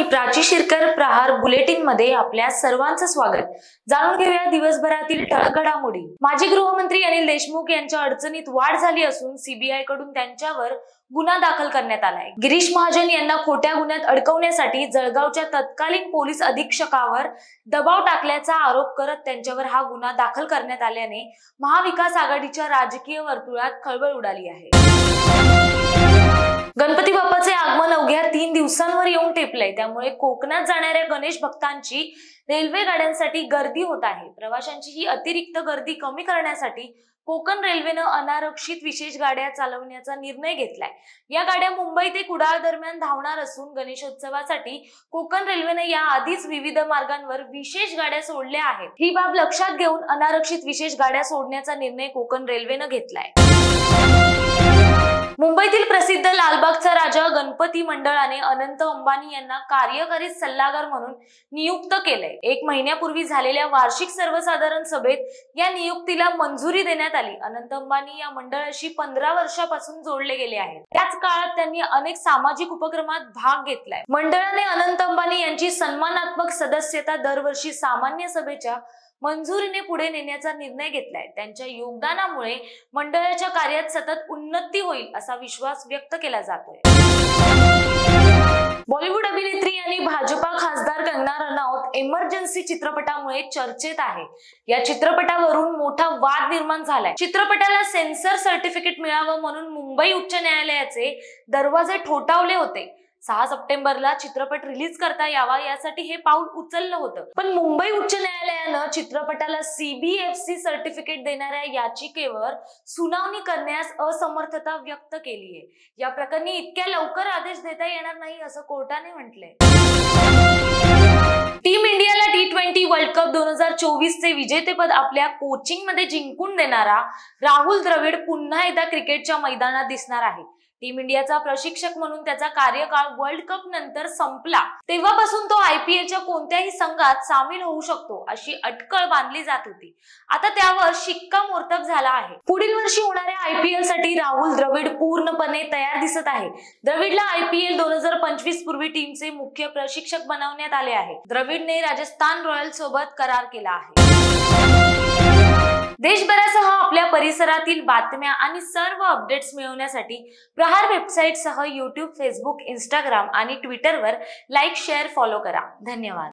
मी प्राची शिरकर, प्रहार bulletin मध्ये आपल्या सर्वांचं स्वागत। जाणून घेऊया दिवसभरातील ठळक घडामोडी। माजी गृहमंत्री अनिल देशमुख यांच्या अडचणीत वाढ झाली असून सीबीआय कडून त्यांच्यावर गुन्हा दाखल करण्यात आलाय। गिरीश महाजन यांना खोट्या गुन्ह्यात अडकवण्यासाठी जळगावच्या तत्कालीन पोलीस अधीक्षकावर दबाव टाकल्याचा आरोप करत त्यांच्यावर हा गुन्हा दाखल करण्यात आल्याने महाविकास आघाडीच्या राजकीय वर्तुळात खळबळ उडाली आहे। गणपती बाप्पाचे आगमन अवघ्या 3 दिवसांवर येऊन टेपलंय, त्यामुळे कोकणात जाणाऱ्या गणेश भक्तांची रेल्वे गाड्यांसाठी गर्दी होत आहे। प्रवाशांची ही अतिरिक्त गर्दी कमी करण्यासाठी कोकण रेल्वेनं अनारक्षित विशेष गाड्या चालवण्याचा निर्णय घेतलाय। या गाड्या मुंबई ते कुडाळ दरम्यान धावणार असून गणेशोत्सवासाठी कोकण रेल्वेने या आधीच विविध मार्गांवर विशेष गाड्या सोडल्या आहेत। ही बाब लक्षात घेऊन अनारक्षित विशेष गाड्या सोडण्याचा निर्णय कोकण रेल्वेनं घेतलाय। मुंबईतील प्रसिद्ध लालबागचा राजा गणपती मंडळाने अनंत अंबानी यांना कार्यकारी सल्लागार म्हणून नियुक्त केलंय। 1 महिन्यापूर्वी झालेल्या वार्षिक सर्वसाधारण सभेत या नियुक्तीला मंजुरी देण्यात आली। अनंत अंबानी या मंडळाशी 15 वर्षापासून जोडले गेले आहेत। त्याच काळात त्यांनी अनेक सामाजिक उपक्रमात भाग घेतलाय। मंडळाने अनंत अंबानी यांची सन्मानात्मक सदस्यता दरवर्षी सामान्य सभेच्या मंजुरीने पुढे नेण्याचा निर्णय घेतलाय। त्यांच्या योगदानामुळे मंडळाच्या कार्यात सतत उन्नती होईल असा विश्वास व्यक्त केला जातोय। बॉलिवूड अभिनेत्री आणि भाजपा खासदार कंगना रनौत इमर्जन्सी चित्रपटामुळे चर्चेत आहे। या चित्रपटावरून मोठा वाद निर्माण झालाय। चित्रपटाला सेन्सर सर्टिफिकेट मिळावं म्हणून मुंबई उच्च न्यायालयाचे दरवाजे ठोठावले होते। 6 सप्टेंबरला चित्रपट रिलीज करता यावा यासाठी हे पाऊल उचललं होतं, पण मुंबई उच्च न्यायालयानं चित्रपटाला सीबीएफसी सर्टिफिकेट देणाऱ्या याचिकेवर सुनावणी करण्यास असमर्थता व्यक्त केली आहे। या प्रकरणी इतक्या लवकर आदेश देता येणार नाही असं कोर्टाने म्हटलंय। टीम इंडियाला T20 वर्ल्ड कप 2024 चे विजेतेपद आपल्या कोचिंग मध्ये जिंकून देणारा राहुल द्रविड पुन्हा एकदा क्रिकेटच्या मैदानात दिसणार आहे। टीम इंडियाचा प्रशिक्षक म्हणून त्याचा कार्यकाळ वर्ल्ड कप नंतर संपला तेव्हापासून तो IPLच्या कोणत्याही संघात सामील होऊ शकतो अशी अटकळ बांधली जात होती। आता त्यावर शिक्कामोर्तब झाला आहे। पुढील वर्षी होणाऱ्या IPL साठी राहुल द्रविड पूर्णपणे तयार दिसत आहे। द्रविडला IPL 2025 पूर्वी टीमचे मुख्य प्रशिक्षक बनवण्यात आले आहे। द्रविडने राजस्थान रॉयल्स सोबत करार केला आहे। देशभरासह आपल्या परिसरातील बातम्या आणि सर्व अपडेट्स मिळवण्यासाठी प्रहार वेबसाईटसह YouTube, Facebook, Instagram आणि Twitterवर लाईक, शेअर, फॉलो करा। धन्यवाद।